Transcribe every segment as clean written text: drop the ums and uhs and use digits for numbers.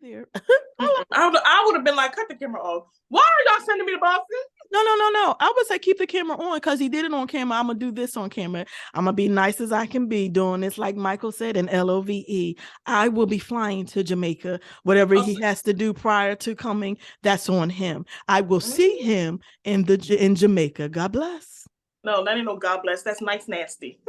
there. I would have been like, cut the camera off. Why are y'all sending me to Boston? No. I would say keep the camera on because he did it on camera. I'm going to do this on camera. I'm going to be nice as I can be doing this, like Michael said, in LOVE. I will be flying to Jamaica. Whatever he has to do prior to coming, that's on him. I will see him in Jamaica. God bless. No, that ain't no God bless. That's nice nasty.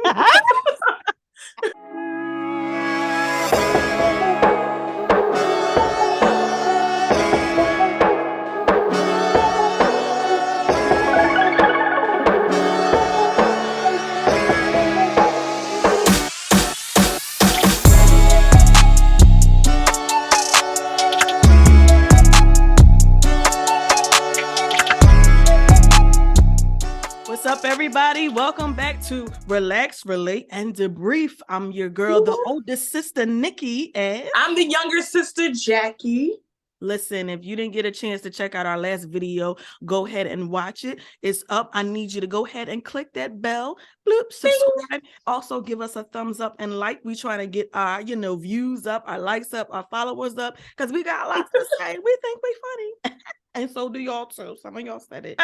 What's up, everybody? Welcome back to Relax, Relate, and Debrief. I'm your girl, the oldest sister, Nikki, and I'm the younger sister, Jackie. Listen, if you didn't get a chance to check out our last video, go ahead and watch it. It's up. I need you to go ahead and click that bell. Bloop, subscribe. Also, give us a thumbs up and like. We trying to get our, views up, our likes up, our followers up, because we got lots to say. We think we funny. And so do y'all too. Some of y'all said it.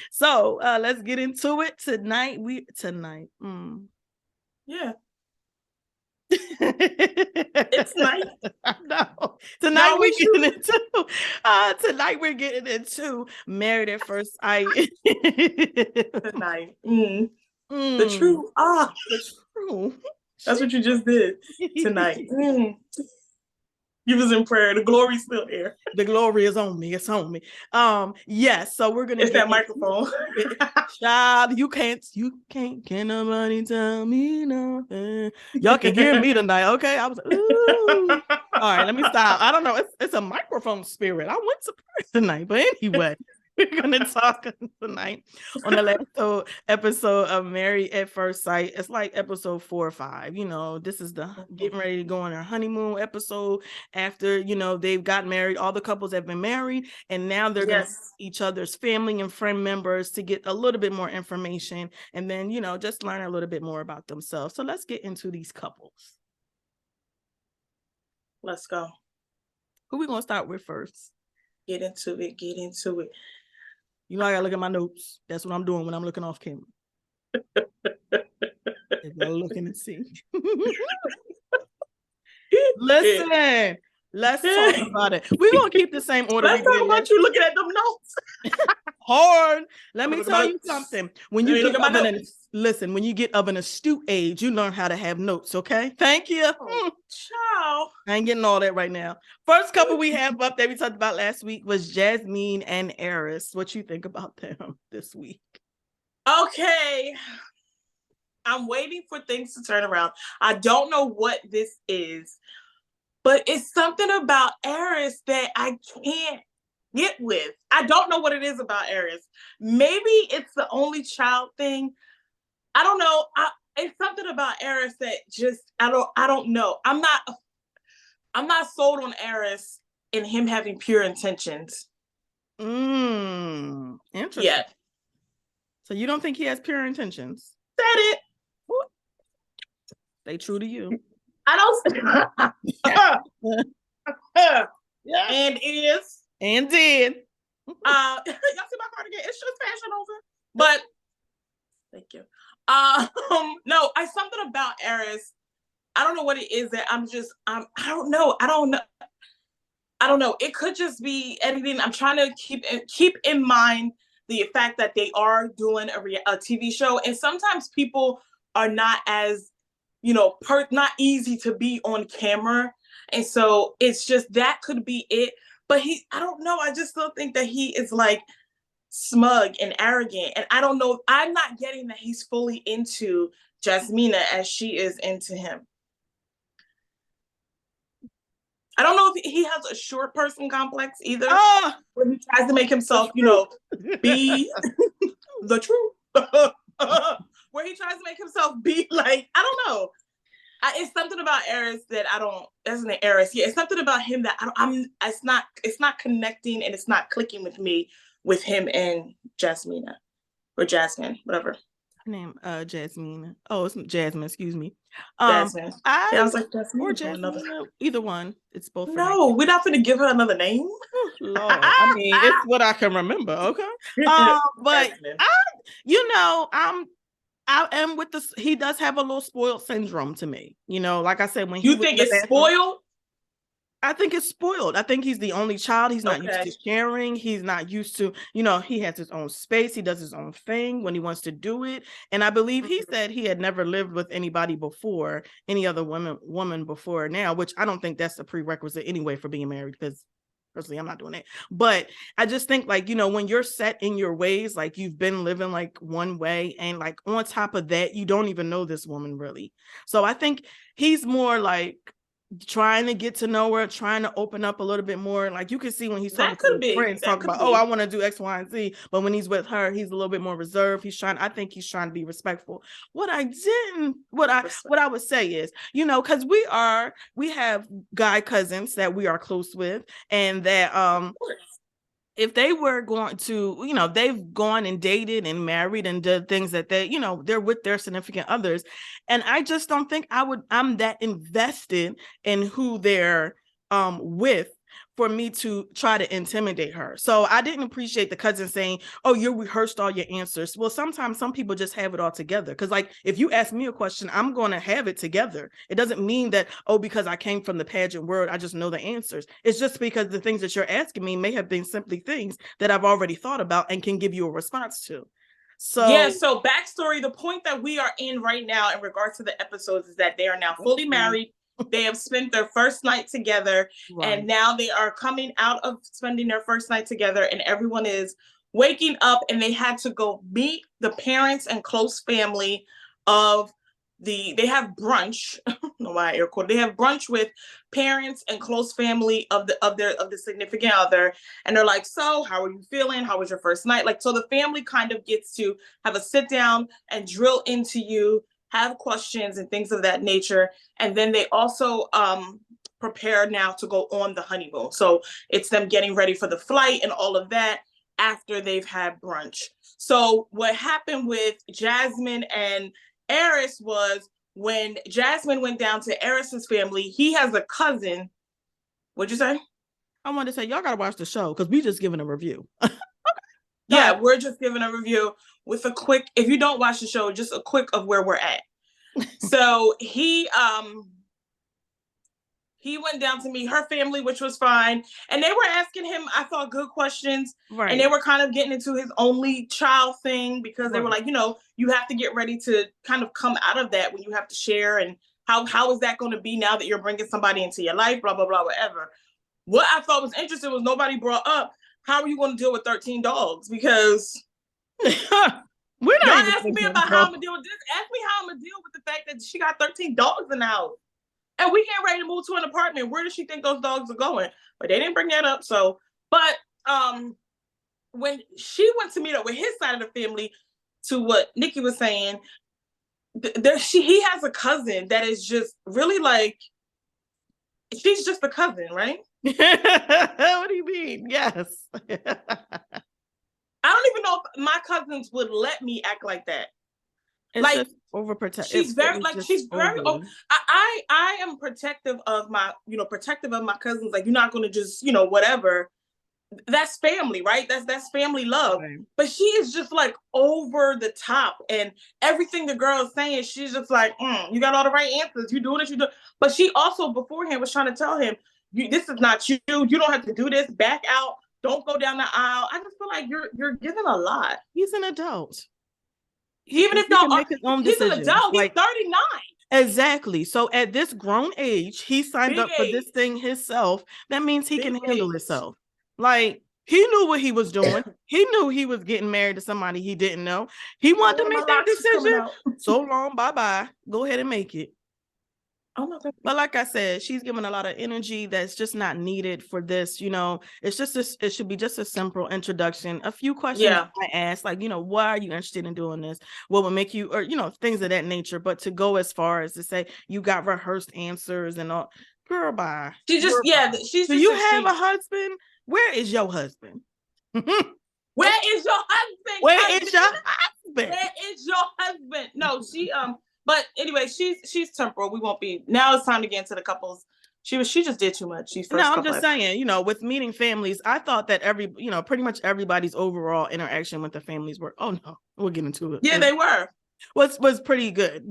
So let's get into it tonight. Yeah. It's nice. No. Tonight we're getting into Married at First Sight. Tonight. The truth. The truth. That's what you just did tonight. You was in prayer. The glory's still here. The glory is on me. It's on me. Yes. So we're gonna. It's that microphone. Child, you can't. Can nobody tell me nothing? Y'all can hear me tonight, okay? I was. Ooh. All right, let me stop. I don't know. It's a microphone spirit. I went to prayer tonight, but anyway. We're going to talk tonight on the last episode of Married at First Sight. It's like episode 4 or 5. This is the getting ready to go on their honeymoon episode after, they've got married. All the couples have been married, and now they're going to see each other's family and friend members to get a little bit more information and then, just learn a little bit more about themselves. So let's get into these couples. Let's go. Who we going to start with first? Get into it. I gotta look at my notes. That's what I'm doing when I'm looking off camera. If y'all looking and see. Listen, let's talk about it. We're gonna keep the same order. Let's talk about you looking at them notes. Hard. Let me tell you something. When you get of an astute age, you learn how to have notes, okay? Thank you. Ciao. I ain't getting all that right now. First couple we have up that we talked about last week was Jasmine and Eris. What you think about them this week? Okay. I'm waiting for things to turn around. I don't know what this is, but it's something about Eris that I can't get with. I don't know what it is about Eris. Maybe it's the only child thing. I don't know. It's something about Eris that just I don't know. I'm not sold on Eris and him having pure intentions. Interesting. Yeah. So you don't think he has pure intentions? Said it. Stay true to you. I don't. Yeah. And is. And did. Y'all see my cardigan? It's just Fashion Nova. But thank you. No, something about Eris. I don't know what it is that I don't know. It could just be anything. I'm trying to keep in mind the fact that they are doing a TV show, and sometimes people are not as, not easy to be on camera, and so it's just that could be it. But I don't know. I just still think that he is like smug and arrogant. And I don't know. I'm not getting that he's fully into Jasmina as she is into him. I don't know if he has a short person complex either. Where he tries to make himself, be the truth. Where he tries to make himself be like, I don't know. It's something about Eris that isn't Eris. Yeah, it's something about him that it's not connecting and it's not clicking with me with him and Jasmina or Jasmine, whatever. Her name, Jasmine. Oh, it's Jasmine, excuse me. Jasmine. Yeah, I was like, Or Jasmine from another. Jasmine, either one. It's both for me. No, we're not going to give her another name. Oh, Lord, I mean, it's what I can remember. Okay, but Jasmine. I am with this. He does have a little spoiled syndrome to me. Like I said, when he You was in think the it's bathroom, spoiled? I think it's spoiled. I think he's the only child. He's not used Okay. to sharing. He's not used to, he has his own space. He does his own thing when he wants to do it. And I believe he said he had never lived with anybody before, any other woman before now, which I don't think that's a prerequisite anyway for being married, because personally, I'm not doing it. But I just think, like, when you're set in your ways, like you've been living like one way, and like on top of that, you don't even know this woman really. So I think he's more like trying to get to know her, trying to open up a little bit more. Like you can see when he's talking to his friends, talking about, I want to do X, Y, and Z. But when he's with her, he's a little bit more reserved. I think he's trying to be respectful. What I would say is, because we have guy cousins that we are close with, and that if they were going to, they've gone and dated and married and did things that they're with their significant others. And I just don't think I'm that invested in who they're with for me to try to intimidate her. So I didn't appreciate the cousin saying, oh, you rehearsed all your answers. Well, sometimes some people just have it all together. Because like, if you ask me a question, I'm going to have it together. It doesn't mean that, because I came from the pageant world, I just know the answers. It's just because the things that you're asking me may have been simply things that I've already thought about and can give you a response to. So backstory, the point that we are in right now in regards to the episodes is that they are now fully married. They have spent their first night together, and now they are coming out of spending their first night together, and everyone is waking up, and they had to go meet the parents and close family of they have brunch. I don't know why I air quote. They have brunch with parents and close family of the significant other, and they're like, so how are you feeling? How was your first night? Like, so the family kind of gets to have a sit down and drill into you, have questions and things of that nature. And then they also prepare now to go on the honeymoon. So it's them getting ready for the flight and all of that after they've had brunch. So what happened with Jasmine and Eris was, when Jasmine went down to Eris's family, he has a cousin. What'd you say? I wanted to say, y'all gotta watch the show because we just giving a review. Yeah, we're just giving a review with a quick, if you don't watch the show, just a quick of where we're at. So he went down to meet her family, which was fine. And they were asking him, I thought, good questions. Right. And they were kind of getting into his only child thing, because they were like, you have to get ready to kind of come out of that when you have to share. And how is that going to be now that you're bringing somebody into your life, blah, blah, blah, whatever. What I thought was interesting was nobody brought up, how are you going to deal with 13 dogs? Because we're not asking me about how I'm going to deal with this. Ask me how I'm going to deal with the fact that she got 13 dogs in the house. And we getting ready to move to an apartment. Where does she think those dogs are going? But they didn't bring that up. So, but when she went to meet up with his side of the family, to what Nikki was saying, he has a cousin that is just really like, she's just a cousin, right? What do you mean? Yes. I don't even know if my cousins would let me act like that. It's like overprotective. She's very I am protective of my cousins. Like, you're not going to just, whatever. That's family, right? That's family love. Right. But she is just like over the top, and everything the girl is saying, she's just like, you got all the right answers. You doing it, you do. But she also beforehand was trying to tell him, this is not you. You don't have to do this. Back out. Don't go down the aisle. I just feel like you're giving a lot. He's an adult. Even if y'all make his own decisions. He's an adult. He's 39. Exactly. So at this grown age, he signed up for this thing himself. That means he can handle himself. Like, he knew what he was doing. He knew he was getting married to somebody he didn't know. He wanted to make that decision. So long, bye-bye. Go ahead and make it. But like I said, she's giving a lot of energy that's just not needed for this. It's just it should be just a simple introduction. A few questions I asked, like, why are you interested in doing this? What would make you, or things of that nature. But to go as far as to say you got rehearsed answers and all, girl, bye. She just she's. Do you have a husband? Where is your husband? Where is your husband? Where is your husband? Where is your husband? No, But anyway, she's temporal. We won't be now. It's time to get into the couples. She just did too much. These first No, I'm couple just saying, with meeting families, I thought that pretty much everybody's overall interaction with the families were, oh no, we'll get into it. Yeah, they were. Was pretty good,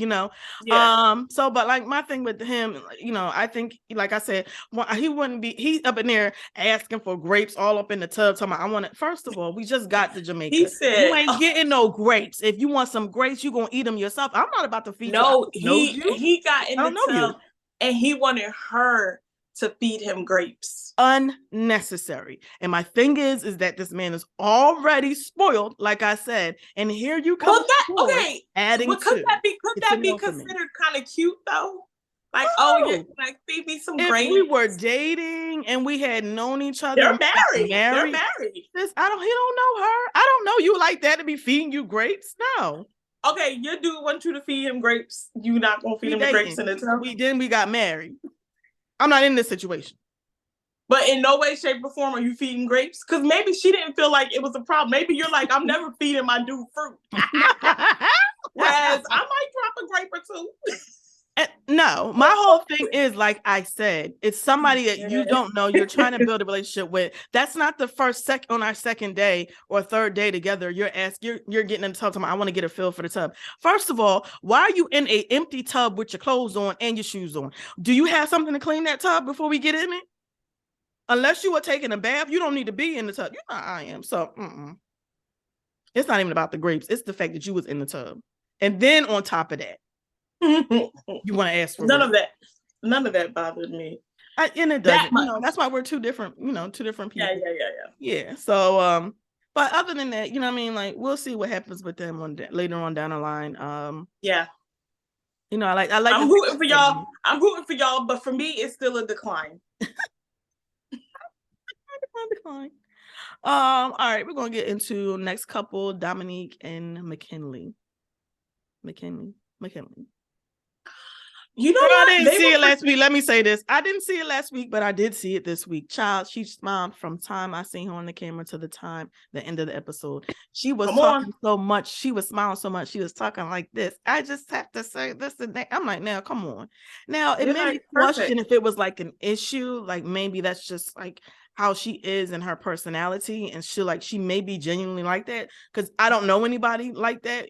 Yeah. So, but like my thing with him, I think, like I said, he wouldn't be, he's up in there asking for grapes all up in the tub. Talking about, I want it. First of all, we just got to Jamaica. He said, you ain't getting no grapes. If you want some grapes, you gonna eat them yourself. I'm not about to feed you. No, he got in the tub and he wanted her to feed him grapes. Unnecessary. And my thing is that this man is already spoiled, like I said, and here you come. Well, okay, adding but could that be considered kind of cute though? Like, yeah, like feed me some grapes. We were dating and we had known each other. They're married. They're married. He don't know her. I don't know you like that to be feeding you grapes. No. Okay, your dude wants you to feed him grapes. You not gonna feed him the grapes in the tub? We got married. I'm not in this situation. But in no way, shape, or form are you feeding grapes? Because maybe she didn't feel like it was a problem. Maybe you're like, I'm never feeding my dude fruit. Whereas I might drop a grape or two. No, my whole thing is, like I said, it's somebody that you don't know, you're trying to build a relationship with. That's not the on our second day or third day together. You're getting in the tub. I want to get a feel for the tub. First of all, why are you in an empty tub with your clothes on and your shoes on? Do you have something to clean that tub before we get in it? Unless you were taking a bath, you don't need to be in the tub. You know I am. So it's not even about the grapes. It's the fact that you was in the tub. And then on top of that, you want to ask for none of that bothered me. And it doesn't. That's why we're two different people. Yeah. So but other than that, what I mean, like, we'll see what happens with them later on down the line. Yeah. I like I'm rooting for y'all. I'm rooting for y'all, but for me it's still a decline. Decline. All right, we're gonna get into next couple, Dominique and McKinley. You know what? I didn't see it last week. Let me say this. I didn't see it last week, but I did see it this week. Child, she smiled from time I seen her on the camera to the end of the episode. She was talking so much. She was smiling so much. She was talking like this. I just have to say this and that. I'm like, now, come on. Now, it made me question if it was like an issue. Like, maybe that's just like how she is in her personality, and she may be genuinely like that, because I don't know anybody like that,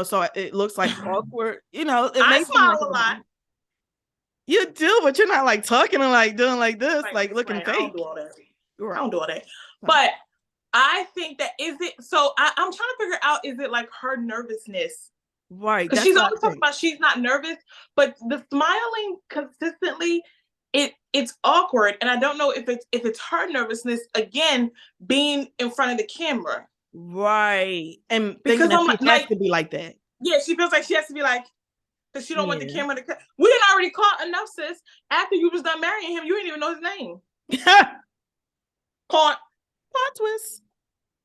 so it looks like awkward. I smile a lot. You do, but you're not like talking and like doing like this, like looking fake. I don't do all that. Right. I don't do all that. But I think that I'm trying to figure out, is it like her nervousness? Right. Because she's always talking about she's not nervous, but the smiling consistently, it's awkward. And I don't know if it's her nervousness, again, being in front of the camera. Right. And because she has to be like that. Yeah, she feels like she has to be like, because she don't want the camera to cut. We didn't already caught enough, sis. After you was done marrying him, you didn't even know his name. Plot twist.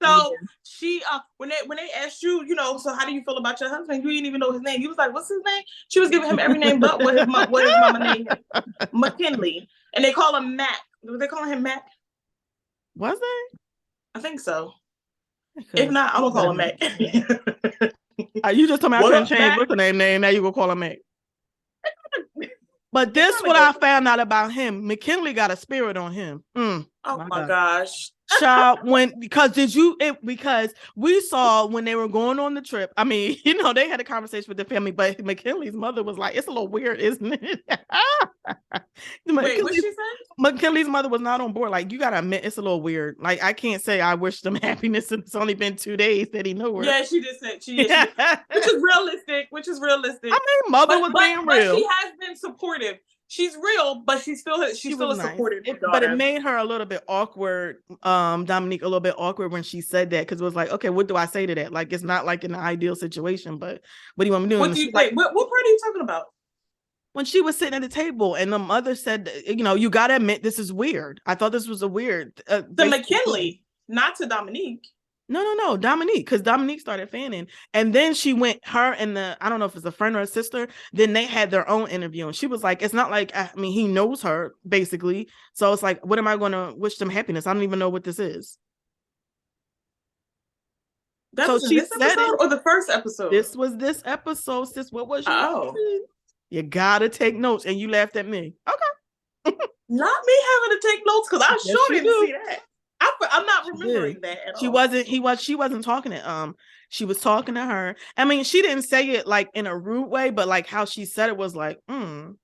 So she, when they asked you, so how do you feel about your husband? You didn't even know his name. You was like, what's his name? She was giving him every name but what his mama named him. McKinley. And they call him Mac. Were they calling him Mac? Was they? I think so. If not, I'm gonna call him Mac. You just told me I couldn't change what's the name. Now you gonna call him Mac. But this what I found out about him. McKinley got a spirit on him. Oh my gosh. Child, because we saw when they were going on the trip. I mean, they had a conversation with the family, but McKinley's mother was like, "It's a little weird, isn't it?" Wait, what she said? McKinley's mother was not on board. Like, you gotta admit, it's a little weird. Like, I can't say I wish them happiness, and it's only been 2 days that he knew her. Yeah, she just said which is realistic. I mean, mother was being real. But she has been supportive. She's real, but she's still a supportive daughter. But it made her a little bit awkward, Dominique, a little bit awkward when she said that, because it was like, okay, what do I say to that? Like, it's not like an ideal situation, but what do you want me to do? What part are you talking about? When she was sitting at the table and the mother said, you got to admit, this is weird. I thought this was a weird. To McKinley, not to Dominique. No, Dominique, because Dominique started fanning, and then she went, her and I don't know if it's a friend or a sister, then they had their own interview, and she was like, it's not like, he knows her, basically, so it's like, what am I going to wish them happiness? I don't even know what this is. That So was in she this said episode it. or the first episode? This was this episode, sis. What was you Oh. watching? You gotta take notes, and you laughed at me. Okay. Not me having to take notes because I Yes, sure you didn't do. see that. I'm not remembering Did. that at She all. wasn't. She wasn't talking to She was talking to her. I mean, she didn't say it like in a rude way, but like how she said it was like, well,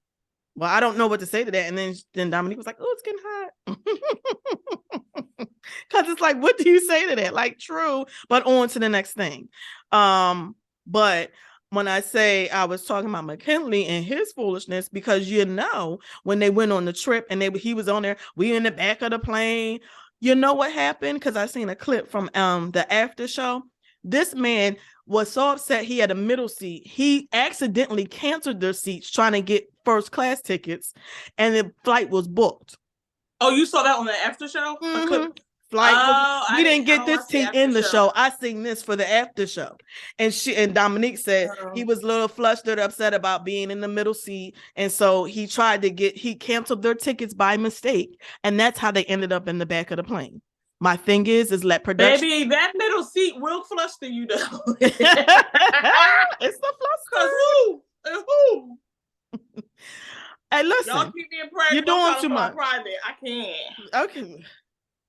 I don't know what to say to that. And then Dominique was like, oh, it's getting hot. Because it's like, what do you say to that? Like, true, but on to the next thing. But when I say I was talking about McKinley and his foolishness, because when they went on the trip and he was on there, we in the back of the plane. You know what happened? Because I seen a clip from the after show. This man was so upset he had a middle seat. He accidentally canceled their seats trying to get first class tickets, and the flight was booked. Oh, you saw that on the after show? Mm-hmm. We didn't get this thing in the show. I seen this for the after show. And Dominique said he was a little flustered, upset about being in the middle seat. And so he canceled their tickets by mistake. And that's how they ended up in the back of the plane. My thing is let production. Baby, that middle seat will fluster you though. It's the fluster. Who? Hey, listen. Y'all keep me in prayer. You're doing too much. Private. I can't. Okay.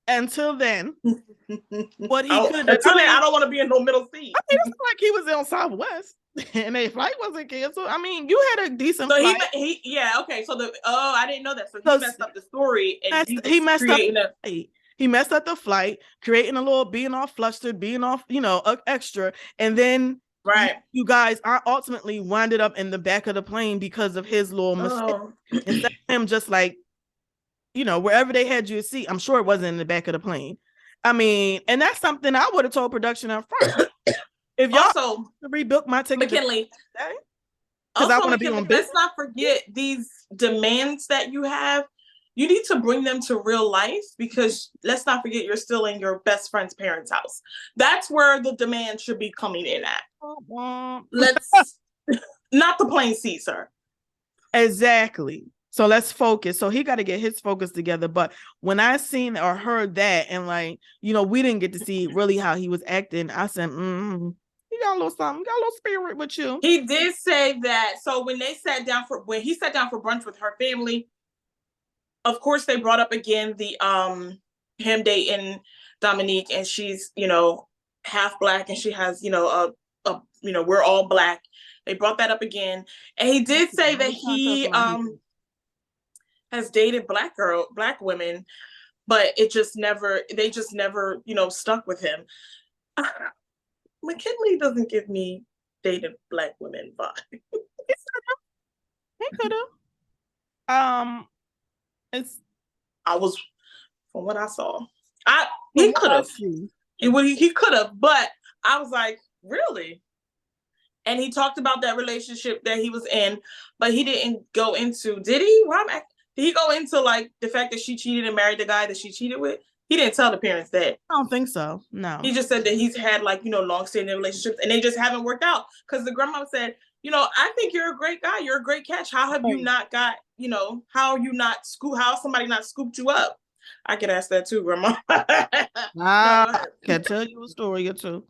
Until then, what he could. Until then, I don't want to be in no middle seat. I mean, it's like he was on Southwest, and their flight wasn't canceled. I mean, you had a decent flight. Okay. So I didn't know that. So he messed up the story, and he messed up. He messed up the flight, creating being all flustered, being off, extra, and then you guys are ultimately winded up in the back of the plane because of his little mistake. Instead of him just like, wherever they had you a seat, I'm sure it wasn't in the back of the plane. I mean, and that's something I would have told production up front. If y'all also rebook my ticket, McKinley, because I want to be on business. Let's not forget these demands that you have. You need to bring them to real life, because let's not forget you're still in your best friend's parents' house. That's where the demand should be coming in at. Let's not the plane seat, sir. Exactly. So let's focus. So he got to get his focus together. But when I seen or heard that, and we didn't get to see really how he was acting, I said, you got a little something, got a little spirit with you. He did say that. So when he sat down for brunch with her family, of course they brought up again the him dating Dominique, and she's half black, and she has we're all black. They brought that up again, and he did say that he has dated black women, but they just never stuck with him. McKinley doesn't give me dated black women vibe. He could have. I was, from what I saw, he could have. He could have, but I was like, really? And he talked about that relationship that he was in, but he didn't go into. Did he? Did he go into like the fact that she cheated and married the guy that she cheated with? He didn't tell the parents that. I don't think so. No. He just said that he's had long-standing relationships, and they just haven't worked out. Because the grandma said, I think you're a great guy. You're a great catch. How have you not got, how are you not how somebody not scooped you up? I could ask that too, grandma. I can tell you a story or two.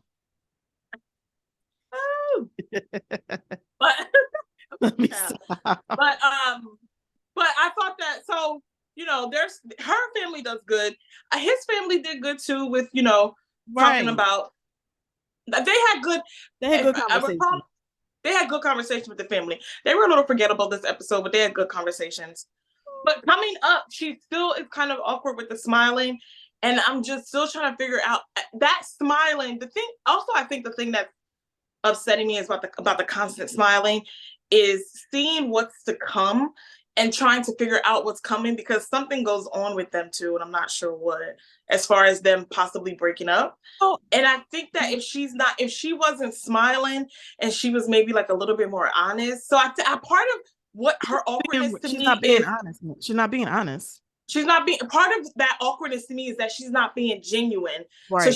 But I thought that, so there's her family does good. His family did good too with talking about. They had good conversations. They had good conversations with the family. They were a little forgettable this episode, but they had good conversations. But coming up, she still is kind of awkward with the smiling, and I'm just still trying to figure out that smiling. The thing, also, I think the thing that's upsetting me is about the constant smiling is seeing what's to come and trying to figure out what's coming, because something goes on with them too, and I'm not sure what, as far as them possibly breaking up. Oh, and I think that if she wasn't smiling and she was maybe like a little bit more honest, so I part of what her awkwardness to me is, she's not being honest. She's not being, part of that awkwardness to me is that she's not being genuine. Right. So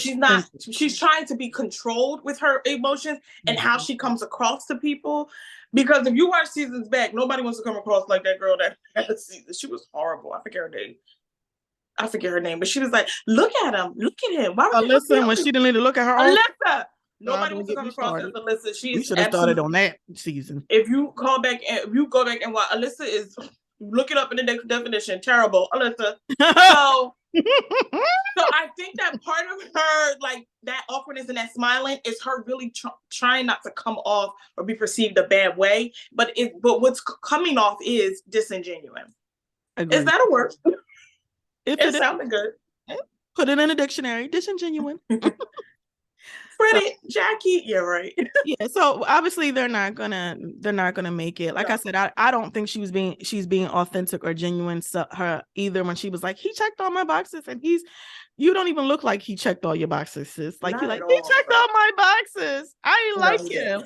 she's trying to be controlled with her emotions and how she comes across to people. Because if you watch seasons back, nobody wants to come across like that girl that had a season. She was horrible. I forget her name, but she was like, look at him. Why would Alyssa, when she didn't need to look at her own. Alyssa, God, Nobody don't wants to get come me across as started. Alyssa. She We is should have started on absolutely. that season. If you go back and watch, Alyssa is, look it up in the next definition. Terrible, Alyssa. So I think that part of her, like that awkwardness and that smiling, is her really trying not to come off or be perceived a bad way. But what's coming off is disingenuous. Agreed. Is that a word? If it sounded good. Put it in a dictionary. Disingenuous. Freddie, Jackie, yeah, right. Yeah, so obviously they're not gonna make it. Like I said, I don't think she's being authentic or genuine. So her either when she was like, he checked all my boxes, and you don't even look like he checked all your boxes, sis. Like he checked all my boxes. I like him.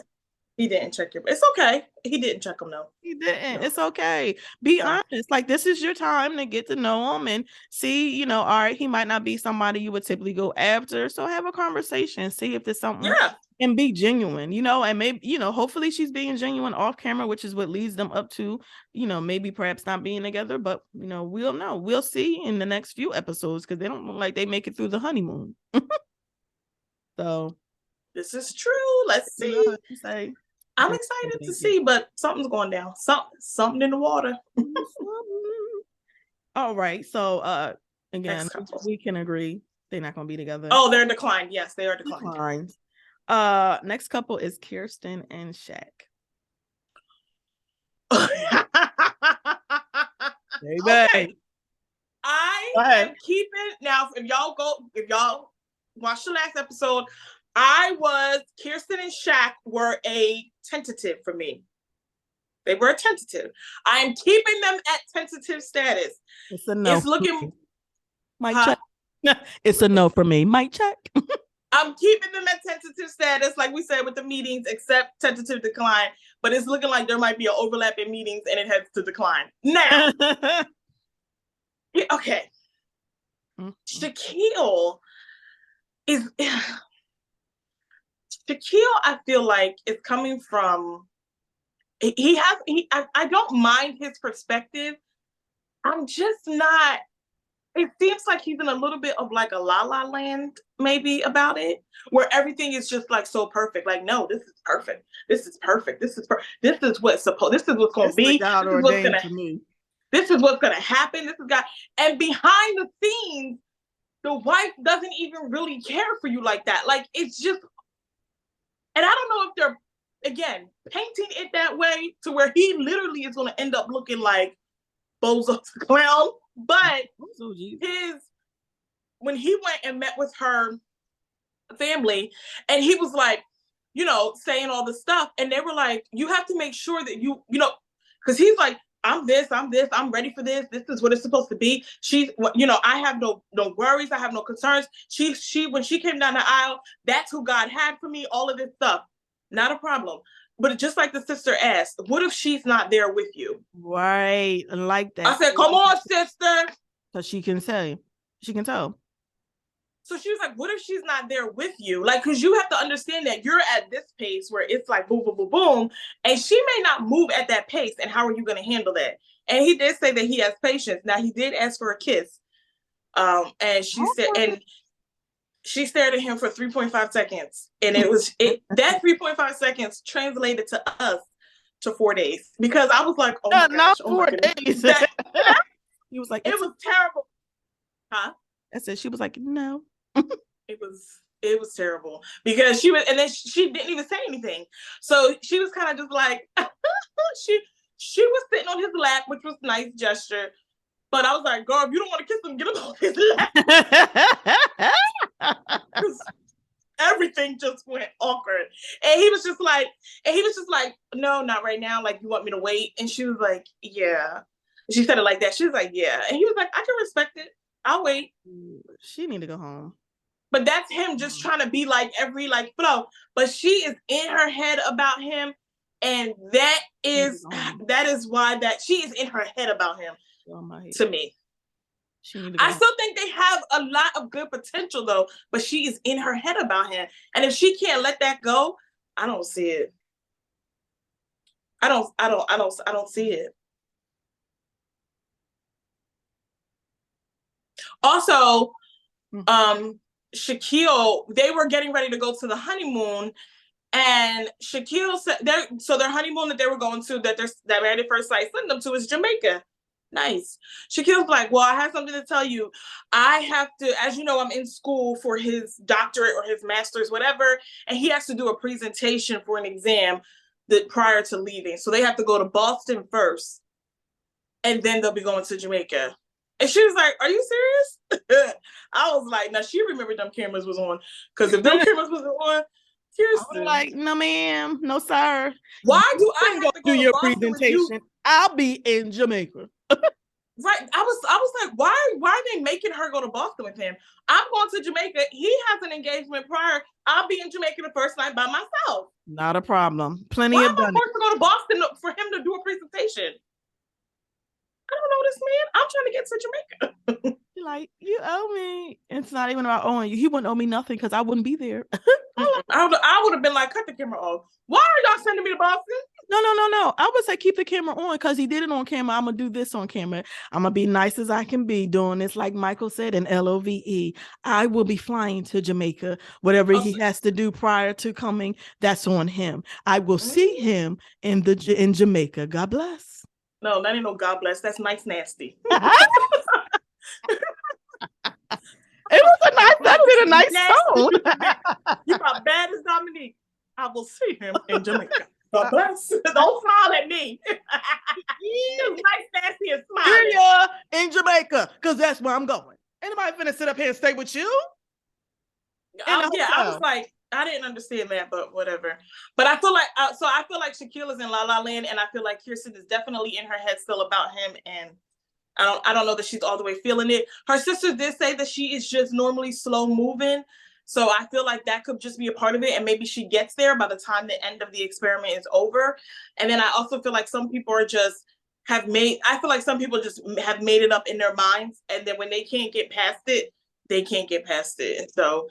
He didn't check your. It's okay. He didn't check them though. He didn't. No. It's okay. Be honest. Like this is your time to get to know him and see. All right, he might not be somebody you would typically go after. So have a conversation. See if there's something. Yeah. And be genuine. And maybe hopefully she's being genuine off camera, which is what leads them up to maybe perhaps not being together. But we'll know. We'll see in the next few episodes because they don't look like they make it through the honeymoon. So this is true. Let's see. I'm excited to see, but something's going down. Something in the water. All right. So again, we can agree they're not going to be together. Oh, they're declined. Yes, they are declined. Next couple is Kirsten and Shaq. Okay. I am keeping now. If y'all watch the last episode, Kirsten and Shaq were a tentative for me. They were a tentative. I am keeping them at tentative status. It's a no. It's looking. Mic check. It's a no for me. Mic check. I'm keeping them at tentative status, like we said with the meetings, except tentative decline. But it's looking like there might be an overlap in meetings, and it heads to decline. Now, okay. Shaquille, I feel like is coming from. I don't mind his perspective. I'm just not. It seems like he's in a little bit of like a La La Land maybe about it, where everything is just like so perfect. Like, no, this is perfect. This is perfect. This is what's supposed. This is what's going to be. This is what's going to happen. This is God. And behind the scenes, the wife doesn't even really care for you like that. Like it's just, and I don't know if they're again painting it that way to where he literally is going to end up looking like Bozo the Clown. But when he went and met with her family, and he was like, saying all this stuff, and they were like, you have to make sure that because he's like, I'm ready for this. This is what it's supposed to be. I have no worries. I have no concerns. She when she came down the aisle, that's who God had for me. All of this stuff, not a problem. But just like the sister asked, what if she's not there with you? Right. I like that. I said, come on, sister. So she can say, she can tell. So she was like, what if she's not there with you? Like, because you have to understand that you're at this pace where it's like boom, boom, boom, boom. And she may not move at that pace. And how are you going to handle that? And he did say that he has patience. Now, he did ask for a kiss. And she said, and she stared at him for 3.5 seconds. And that 3.5 seconds translated to us to 4 days. Because I was like, oh my gosh. Not 4 days. He was like, it was terrible. Huh? I said, she was like, no. It was terrible. Because she was, and then she didn't even say anything. So she was kind of just like, she was sitting on his lap, which was a nice gesture. But I was like, girl, if you don't want to kiss him, get him off his lap. Everything just went awkward. And he was just like, no, not right now. Like, you want me to wait? And she was like, yeah. She said it like that. She was like, yeah. And he was like, I can respect it. I'll wait. She need to go home. But that's him just trying to be like but she is in her head about him. And that is why she is in her head about him to me. I still think they have a lot of good potential though, but she is in her head about him. And if she can't let that go, I don't see it. I don't see it. Also, Shaquille, they were getting ready to go to the honeymoon, and Shaquille said their honeymoon that they were going to, that Married at First Sight sent them to, is Jamaica. Nice. Shaquille's like, well, I have something to tell you. I have to, as you know, I'm in school for his doctorate or his master's, whatever, and he has to do a presentation for an exam that prior to leaving. So they have to go to Boston first, and then they'll be going to Jamaica. And she was like, are you serious? I was like, now she remembered them cameras was on. Because if them cameras was on, Kirsten. Like, no, ma'am, no, sir. Why do I have to go do to your Boston presentation? with you? I'll be in Jamaica. Right. I was like, why are they making her go to Boston with him? I'm going to Jamaica. He has an engagement prior. I'll be in Jamaica the first night by myself. Not a problem. Plenty why of am I forced to go to Boston for him to do a presentation? I don't know this man. I'm trying to get to Jamaica. Like, you owe me. It's not even about owing you. He wouldn't owe me nothing because I wouldn't be there. I would have been like, cut the camera off. Why are y'all sending me to Boston? No. I would say keep the camera on because he did it on camera. I'm going to do this on camera. I'm going to be nice as I can be doing this. Like Michael said in LOVE, I will be flying to Jamaica. Whatever he has to do prior to coming, that's on him. I will see him in Jamaica. God bless. No, that ain't no God bless. That's nice nasty. It was a nice tone. You got bad as Dominique. I will see him in Jamaica. God bless. Don't smile at me. Nice, nasty, and smiling. Yeah, in Jamaica, because that's where I'm going. Anybody finna sit up here and stay with you? I was like, I didn't understand that, but whatever. But I feel like, I feel like Shaquille is in La La Land, and I feel like Kirsten is definitely in her head still about him, and I don't know that she's all the way feeling it. Her sister did say that she is just normally slow moving. So I feel like that could just be a part of it. And maybe she gets there by the time the end of the experiment is over. And then I also feel like some people I feel like some people just have made it up in their minds. And then when they can't get past it, they can't get past it. And so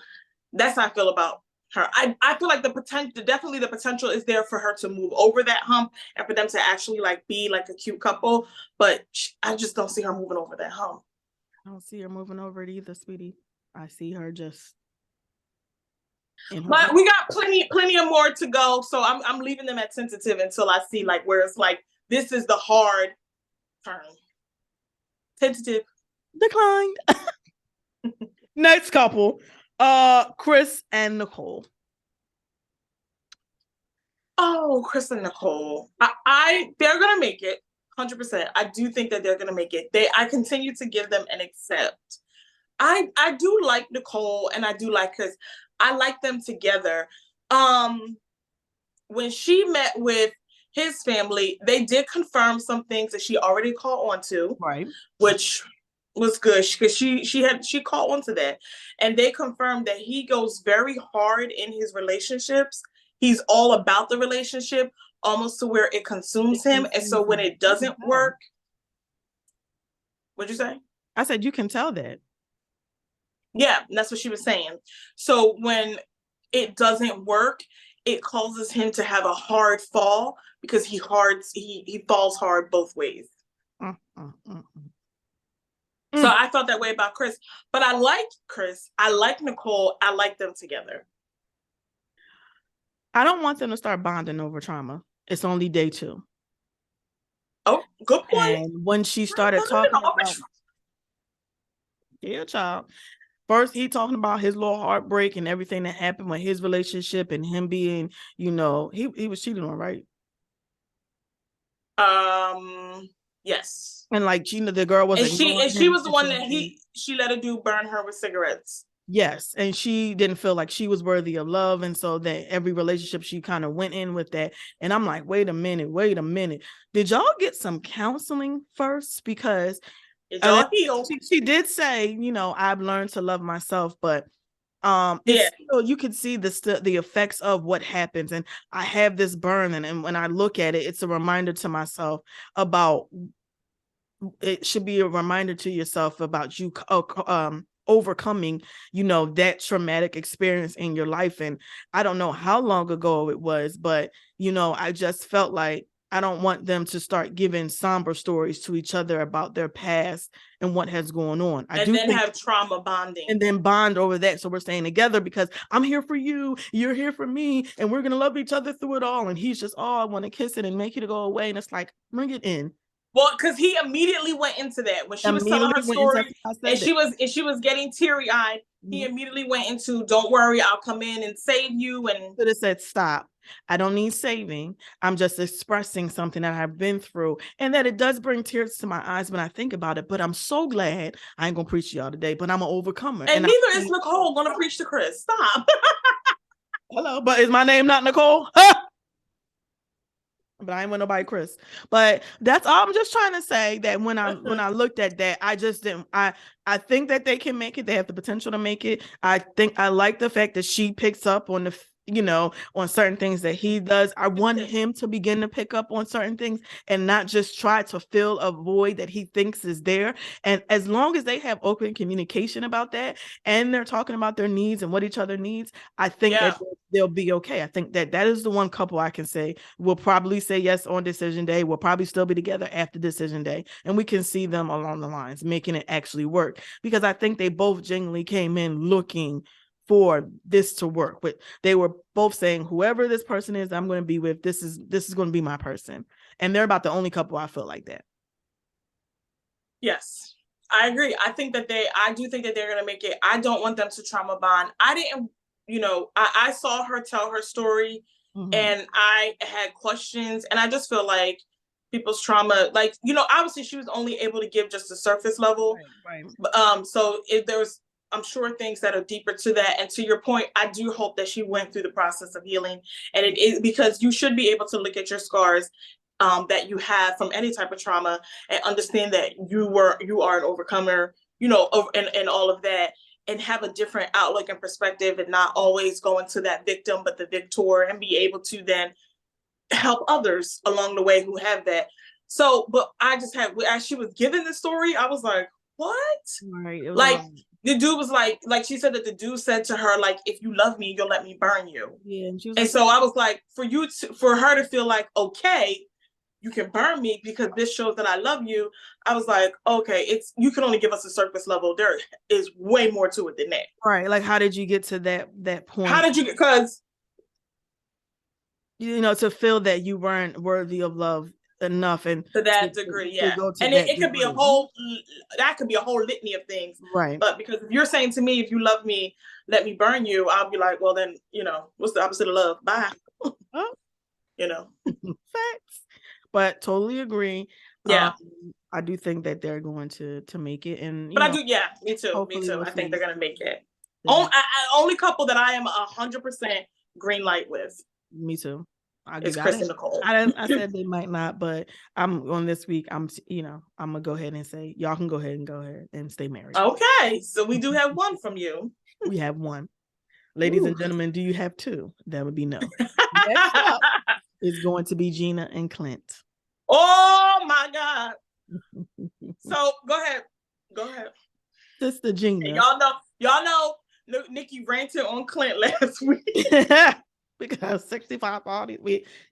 that's how I feel about her. I feel like the potential is there for her to move over that hump and for them to actually like be like a cute couple, but I just don't see her moving over that hump. I don't see her moving over it either, sweetie. I see her just but we got plenty of more to go, so I'm leaving them at tentative until I see like where it's like this is the hard turn. Tentative. Declined. Next couple. Chris and Nicole. Oh, Chris and Nicole. They're gonna make it 100%. I do think that they're gonna make it. I continue to give them an accept. I do like Nicole and I do like Chris. I like them together. When she met with his family, they did confirm some things that she already caught on to, right? Which was good because she caught on to that, and they confirmed that he goes very hard in his relationships. He's all about the relationship, almost to where it consumes him. And so when it doesn't work, what'd you say? I said you can tell that. Yeah, that's what she was saying. So when it doesn't work, it causes him to have a hard fall because he falls hard both ways. So I felt that way about Chris, but I like Chris. I like Nicole. I like them together. I don't want them to start bonding over trauma. It's only day 2. Oh, good point. And when she started talking about, yeah, child. First, he talking about his little heartbreak and everything that happened with his relationship and him being, he was cheating on, right? Yes. And like Gina, the girl was, and she was the one that she let a dude burn her with cigarettes. Yes, and she didn't feel like she was worthy of love, and so that every relationship she kind of went in with that. And I'm like, wait a minute, did y'all get some counseling first? Because she did say, I've learned to love myself, but still, you can see the effects of what happens. And I have this burn, and when I look at it, it's a reminder to myself about. It should be a reminder to yourself about you overcoming, that traumatic experience in your life. And I don't know how long ago it was, but, I just felt like I don't want them to start giving somber stories to each other about their past and what has going on. And then have trauma bonding. And then bond over that. So we're staying together because I'm here for you, you're here for me, and we're going to love each other through it all. And he's just, oh, I want to kiss it and make it go away. And it's like, bring it in. Well, because he immediately went into that when she was telling her story, and she was getting teary-eyed. He immediately went into, don't worry, I'll come in and save you. And could have said, stop. I don't need saving. I'm just expressing something that I've been through, and that it does bring tears to my eyes when I think about it. But I'm so glad. I ain't gonna preach to y'all today, but I'm an overcomer. And neither is Nicole gonna preach to Chris. Stop. Hello, but is my name not Nicole? But I ain't with nobody, Chris. But that's all. I'm just trying to say that when I looked at that, I just didn't. I think that they can make it. They have the potential to make it. I think I like the fact that she picks up on the, on certain things that he does. I want him to begin to pick up on certain things and not just try to fill a void that he thinks is there. And as long as they have open communication about that, and they're talking about their needs and what each other needs, I think that they'll be okay. I think that is the one couple I can say will probably say yes on decision day. We'll probably still be together after decision day, and we can see them along the lines making it actually work, because I think they both genuinely came in looking for this to work. But they were both saying, whoever this person is I'm going to be with, this is going to be my person. And they're about the only couple I feel like that. Yes, I agree. I do think that they're going to make it. I don't want them to trauma bond. I didn't, I saw her tell her story, and I had questions, and I just feel like people's trauma, like, obviously she was only able to give just a surface level. Right. So if there's, I'm sure, things that are deeper to that. And to your point, I do hope that she went through the process of healing. And it is, because you should be able to look at your scars that you have from any type of trauma and understand that you are an overcomer, and all of that, and have a different outlook and perspective, and not always go into that victim, but the victor, and be able to then help others along the way who have that. So, but I just had, as she was giving the story, I was like, what? Right. Like, the dude was like she said that the dude said to her, like, if you love me, you'll let me burn you. Yeah. And so I was like, for her to feel like, okay, you can burn me because this shows that I love you. I was like, okay, you can only give us a surface level. There is way more to it than that. Right. Like, how did you get to that point? How did you get, because to feel that you weren't worthy of love enough, and to that degree, yeah. And it could be a whole litany of things, right? But because if you're saying to me, if you love me, let me burn you, I'll be like, well, then what's the opposite of love? Bye. Facts. But totally agree. Yeah. I do think that they're going to make it, and I do, yeah, me too. We'll I think they're gonna make it. Only couple that I am 100% green light with. Me too. It's Chris and Nicole. I said they might not, but I'm on this week. I'm gonna go ahead and say y'all can go ahead and stay married. Okay, so we do have one from you. We have one, ladies and gentlemen. Do you have two? That would be no. Next up is going to be Gina and Clint. Oh my God! So go ahead. Sister Gina. Hey, y'all know. Nikki ranted on Clint last week. Because 65 parties,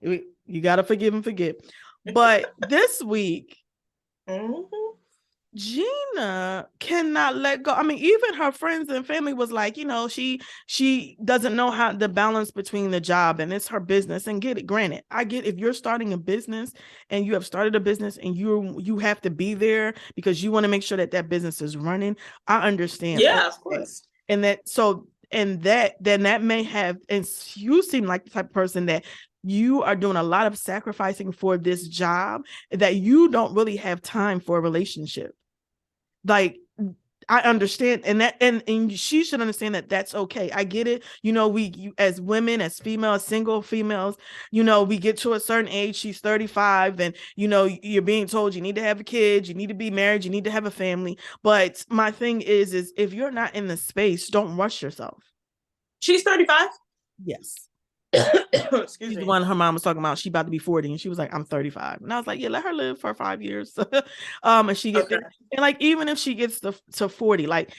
you gotta forgive and forget. But this week, Gina cannot let go. I mean, even her friends and family was like, she doesn't know how the balance between the job and it's her business. And get it, granted, I get if you're starting a business and you have started a business and you have to be there because you want to make sure that business is running. I understand. Yeah, of course. And that may have, and you seem like the type of person that you are doing a lot of sacrificing for this job, that you don't really have time for a relationship. Like, I understand, and she should understand that that's okay. I get it. We as women, as females, single females, we get to a certain age. She's 35, and you're being told you need to have a kid, you need to be married, you need to have a family. But my thing is if you're not in the space, don't rush yourself. She's 35. Yes. Excuse She's me. The one her mom was talking about. She about to be 40, and she was like, "I'm 35," and I was like, "Yeah, let her live for 5 years." And she gets there. And like, even if she gets to 40, like,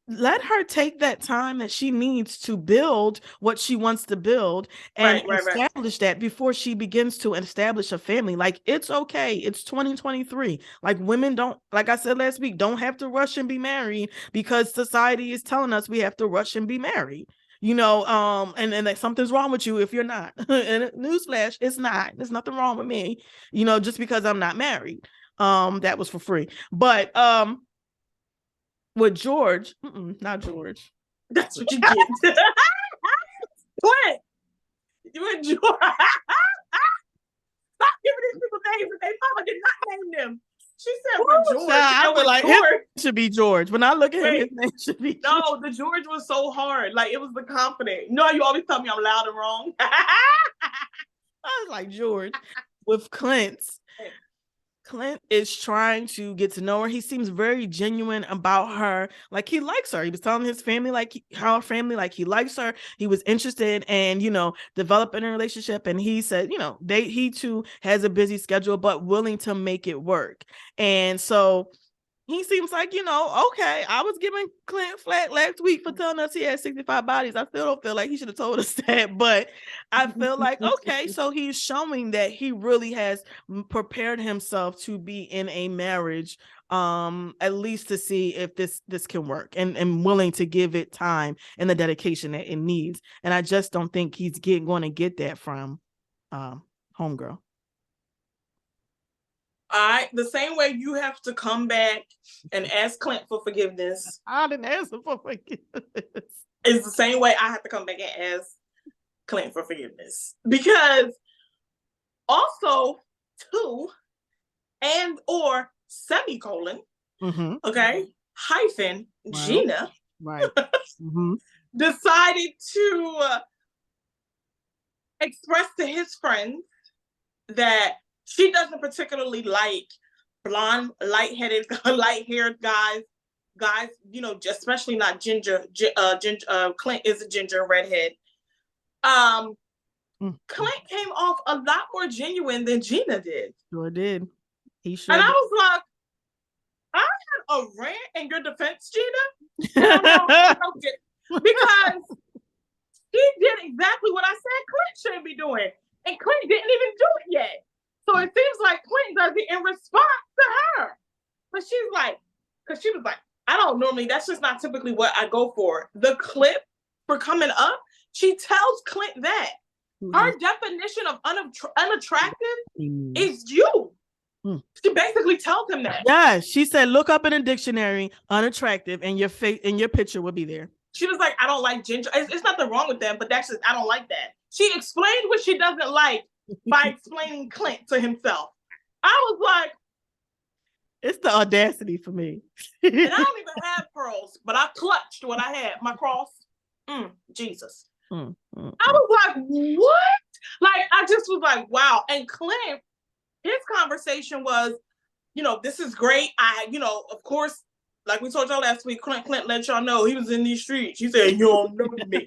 let her take that time that she needs to build what she wants to build and Right. establish that before she begins to establish a family. Like, it's okay. It's 2023. Like, women don't, like I said last week, don't have to rush and be married because society is telling us we have to rush and be married. And that something's wrong with you if you're not. And newsflash, it's not. There's nothing wrong with me, just because I'm not married. That was for free. But with George, not George. That's what you get. What? You and George. Stop giving these people names that they mama did not name them. She said with George. I feel like George should be George. When I look at him, his name should be George. No, the George was so hard. Like, it was the confident. You know how you always tell me I'm loud and wrong? I was like, George. With Clint is trying to get to know her. He seems very genuine about her. Like, he likes her. He was telling his family, he likes her. He was interested in, developing a relationship. And he said, he too has a busy schedule, but willing to make it work. And so he seems like, okay, I was giving Clint flat last week for telling us he had 65 bodies. I still don't feel like he should have told us that, but I feel like, okay, so he's showing that he really has prepared himself to be in a marriage, at least to see if this can work, and willing to give it time and the dedication that it needs. And I just don't think he's going to get that from homegirl. The same way you have to come back and ask Clint for forgiveness. I didn't ask him for forgiveness. It's the same way I have to come back and ask Clint for forgiveness. Because also, too, and or semicolon, okay, hyphen, wow. Gina, right, decided to express to his friends that she doesn't particularly like blonde, light-haired guys, especially not ginger. Clint is a ginger redhead. Clint came off a lot more genuine than Gina did. Sure did. He sure. And did. I was like, I had a rant in your defense, Gina. Because he did exactly what I said Clint shouldn't be doing. And Clint didn't even do it yet. So it seems like Clint does it in response to her. But she's like, because she was like, I don't normally, that's just not typically what I go for. The clip for coming up, she tells Clint that. Her definition of unattractive is you. She basically tells him that. Yeah, she said, look up in a dictionary, unattractive, and your face and your picture will be there. She was like, I don't like ginger. It's nothing wrong with them, but that's just, I don't like that. She explained what she doesn't like by explaining Clint to himself. I was like, it's the audacity for me. And I don't even have pearls, but I clutched what I had. My cross. Jesus. I was like, what? Like, I just was like, wow. And Clint, his conversation was, this is great. Of course, like we told y'all last week, Clint let y'all know he was in these streets. He said, you don't know me.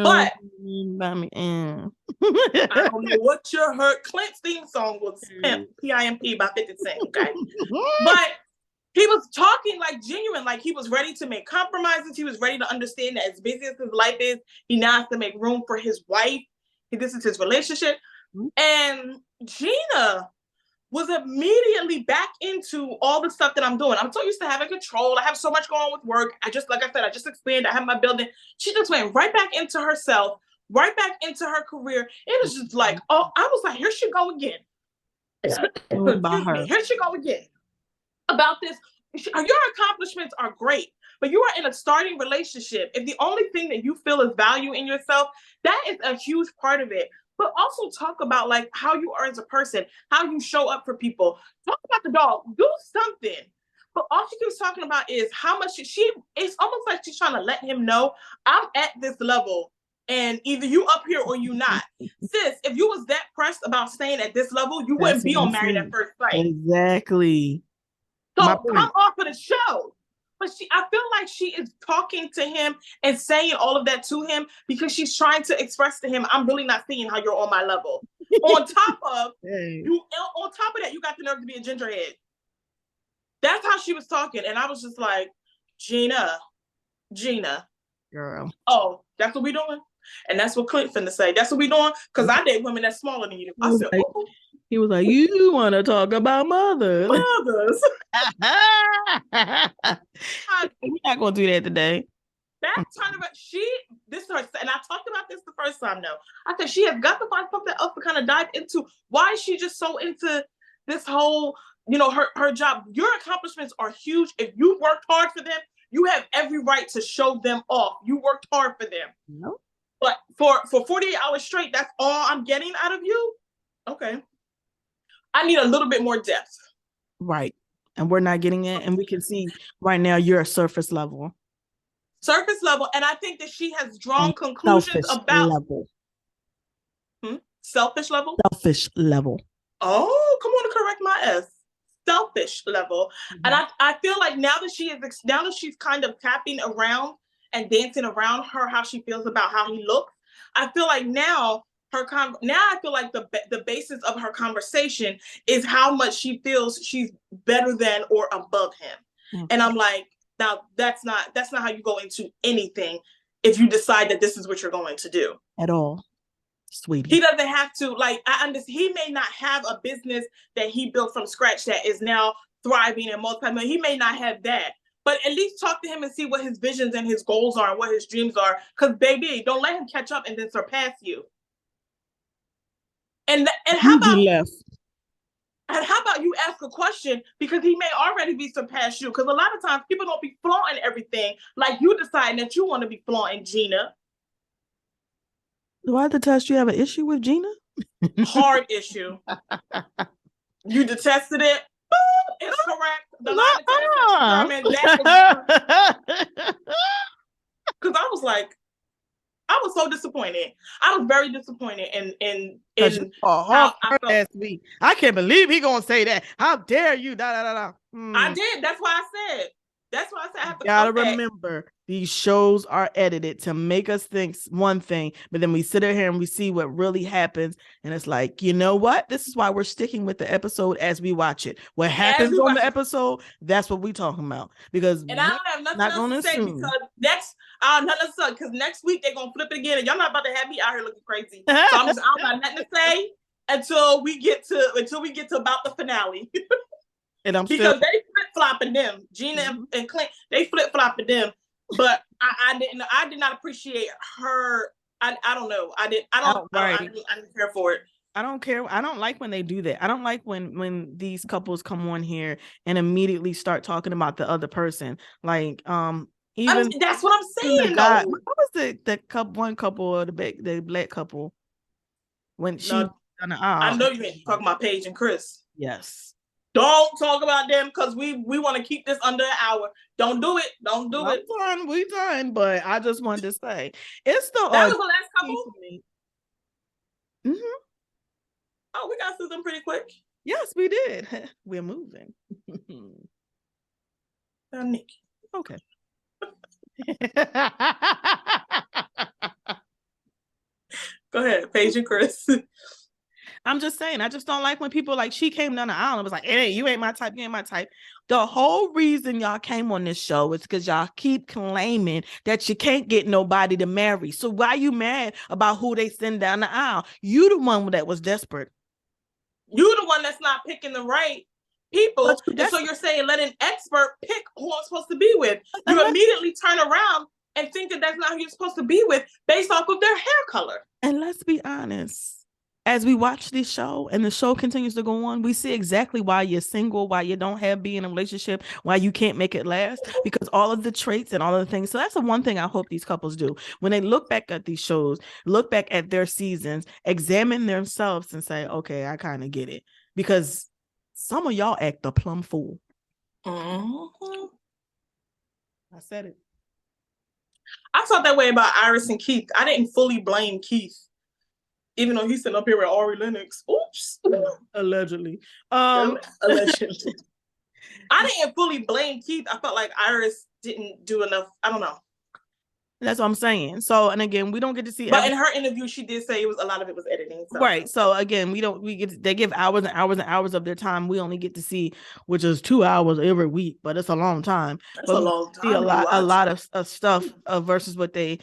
But I don't know what you heard. Clint's theme song was Pimp, P-I-M-P by 50 Cent, okay? But he was talking like genuine, like he was ready to make compromises. He was ready to understand that as busy as his life is, he now has to make room for his wife. This is his relationship. And Gina was immediately back into all the stuff that I'm doing. I'm so used to having control. I have so much going on with work. I just expanded. I have my building. She just went right back into herself, right back into her career. It was just like, oh, I was like, here she go again. Here she go again. About this, your accomplishments are great, but you are in a starting relationship. If the only thing that you feel is value in yourself, that is a huge part of it. But also talk about like how you are as a person, how you show up for people. Talk about the dog. Do something. But all she keeps talking about is how much it's almost like she's trying to let him know I'm at this level and either you up here or you not. Sis, if you was that pressed about staying at this level, you wouldn't be on Married at First Sight. Exactly. So come off of the show. But I feel like she is talking to him and saying all of that to him because she's trying to express to him, I'm really not seeing how you're on my level. On top of that, you got the nerve to be a gingerhead. That's how she was talking. And I was just like, Gina, Gina. Girl. Oh, that's what we doing? And that's what Clint finna say. That's what we doing? Because I date women that's smaller than you. I said, oh, he was like, you want to talk about mothers. mothers. We're not going to do that today. That kind of this is her, and I talked about this the first time. No, I said she has got to find something else to kind of dive into. Why is she just so into this whole, her job? Your accomplishments are huge. If you worked hard for them, you have every right to show them off. You worked hard for them. No. But for 48 hours straight, that's all I'm getting out of you. Okay, I need a little bit more depth. Right, and we're not getting it, and we can see right now you're a surface level. And I think that she has drawn conclusions about level. Selfish level. Oh, come on to correct my S. Selfish level. Mm-hmm. And I feel like now that she's kind of tapping around and dancing around how she feels about how he looks, I feel like now I feel like the basis of her conversation is how much she feels she's better than or above him. Mm-hmm. And I'm like, now that's not how you go into anything if you decide that this is what you're going to do. At all. Sweetie. He doesn't have to, he may not have a business that he built from scratch that is now thriving and multi-million. He may not have that. But at least talk to him and see what his visions and his goals are and what his dreams are. Because, baby, don't let him catch up and then surpass you. And how about you ask a question because he may already be surpassed you? Because a lot of times people don't be flaunting everything like you deciding that you want to be flaunting, Gina. Do I detest you have an issue with Gina? Hard issue. You detested it? Boom, it's correct. The line because I was like, I was so disappointed. I was very disappointed in how last week. I can't believe he gonna say that. How dare you? I did. That's why I said. I have to gotta remember these shows are edited to make us think one thing, but then we sit here and we see what really happens, and it's like, you know what? This is why we're sticking with the episode as we watch it. What happens on the episode, that's what we talking about. Because and I don't have nothing else to say because next week they're gonna flip it again, and y'all not about to have me out here looking crazy. So I don't have nothing to say until we get to about the finale. And they flip-flopping them. Gina and Clint, they flip-flopping them. But I did not appreciate her. I don't know. I didn't care for it. I don't care. I don't like when they do that. I don't like when these couples come on here and immediately start talking about the other person. Like, even that's what I'm saying. What was the one couple or the black couple when she was on the aisle? I know you ain't talking about Paige and Chris. Yes. Don't talk about them because we want to keep this under an hour. Don't do it. We done. But I just wanted to say it's the that was the last couple. Mm-hmm. Oh, we got through them pretty quick. Yes, we did. We're moving. Nikki. Okay. Go ahead, Paige and Chris. I'm just saying, I just don't like when people like she came down the aisle and was like, hey, you ain't my type, you ain't my type. The whole reason y'all came on this show is because y'all keep claiming that you can't get nobody to marry. So why you mad about who they send down the aisle? You the one that was desperate. You the one that's not picking the right people. And so you're saying let an expert pick who I'm supposed to be with. You immediately turn around and think that that's not who you're supposed to be with based off of their hair color. And let's be honest. As we watch this show and the show continues to go on, we see exactly why you're single, why you don't have be in a relationship, why you can't make it last, because all of the traits and all of the things. So that's the one thing I hope these couples do. When they look back at these shows, look back at their seasons, examine themselves and say, okay, I kind of get it. Because some of y'all act a plumb fool. Mm-hmm. I said it. I felt that way about Iris and Keith. I didn't fully blame Keith. Even though he's sitting up here with Ari Lennox. Oops. Allegedly. Allegedly. I didn't fully blame Keith. I felt like Iris didn't do enough. I don't know. That's what I'm saying. So, and again, we don't get to see. But in her interview, she did say a lot of it was editing. So. Right. So again, they give hours and hours and hours of their time. We only get to see, which is 2 hours every week, but it's a long time. That's a long time. See a lot of stuff versus what they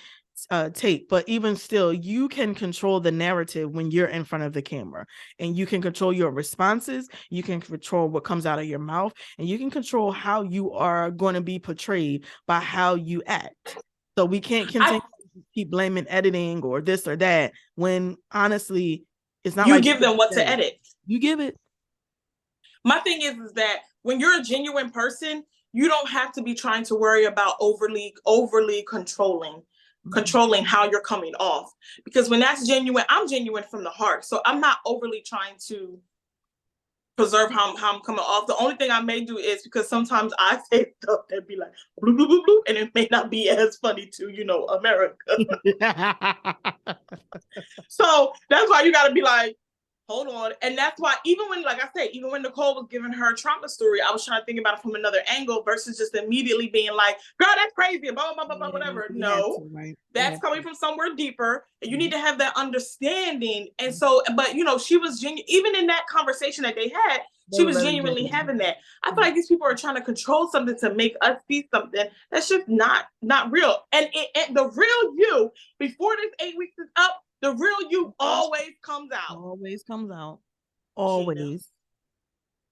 tape. But even still, you can control the narrative when you're in front of the camera, and you can control your responses. You can control what comes out of your mouth, and you can control how you are going to be portrayed by how you act. So we can't continue to keep blaming editing or this or that when honestly, it's not you like give them what to edit. You give it. My thing is that when you're a genuine person, you don't have to be trying to worry about overly controlling how you're coming off. Because when that's genuine, I'm genuine from the heart. So I'm not overly trying to preserve how I'm coming off. The only thing I may do is because sometimes I say stuff that be like blue, blue, blue, blue, and it may not be as funny to, America. So that's why you got to be like, hold on. And that's why even when Nicole was giving her trauma story, I was trying to think about it from another angle versus just immediately being like, girl, that's crazy, blah, blah, blah, blah, whatever. No, that's coming from somewhere deeper. And you need to have that understanding. And so, but, she was genuine. Even in that conversation that they had, she was genuinely having that. I feel like these people are trying to control something to make us see something that's just not real. And the real you, before this 8 weeks is up, the real you always comes out. Always comes out. Always.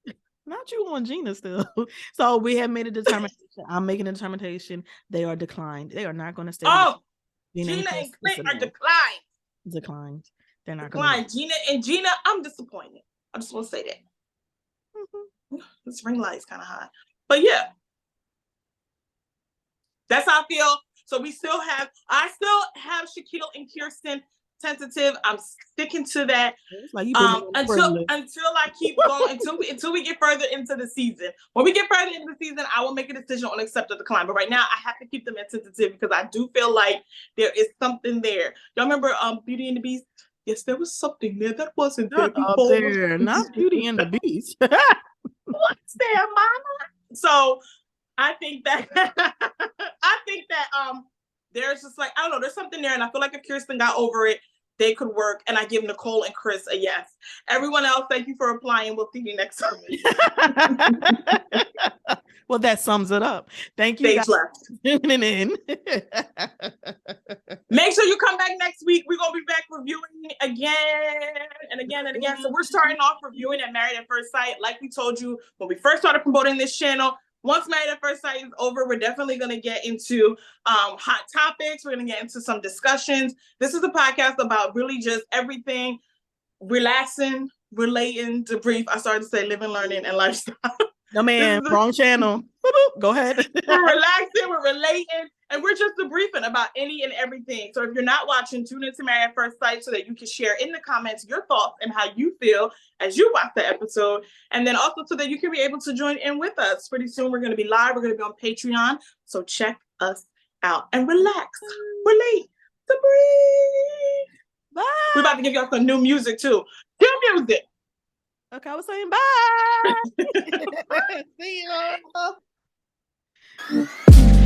Gina. Not you on Gina still. So we have made a determination. I'm making a determination. They are declined. They are not going to stay. Oh, Gina and Clint are declined. Declined. They're not declined. Gina, I'm disappointed. I just want to say that. Mm-hmm. This ring light is kind of high. But yeah. That's how I feel. So I still have Shaquille and Kirsten tentative. I'm sticking to that until I keep going until we get further into the season. When we get further into the season, I will make a decision on accept or decline. But right now, I have to keep them at tentative because I do feel like there is something there. Y'all remember Beauty and the Beast? Yes, there was something there that wasn't there before. Not Beauty and the Beast. What's there, Mama? So I think that there's just like, I don't know, there's something there, and I feel like if Kirsten got over it, they could work, and I give Nicole and Chris a yes. Everyone else, thank you for applying. We'll see you next time. Well, that sums it up. Thank you guys for tuning in. Make sure you come back next week. We're going to be back reviewing again and again and again. So we're starting off reviewing at Married at First Sight. Like we told you when we first started promoting this channel, once Married at First Sight is over, we're definitely going to get into hot topics. We're going to get into some discussions. This is a podcast about really just everything, relaxing, relating, debrief. I started to say living, learning, and lifestyle. No, man, wrong channel. Go ahead. We're relaxing, we're relating, and we're just debriefing about any and everything. So if you're not watching, tune into Married at First Sight so that you can share in the comments your thoughts and how you feel as you watch the episode. And then also so that you can be able to join in with us. Pretty soon we're going to be live. We're going to be on Patreon. So check us out and relax, relate, debrief. Bye. We're about to give y'all some new music too. New music. Okay, I was saying bye. See you.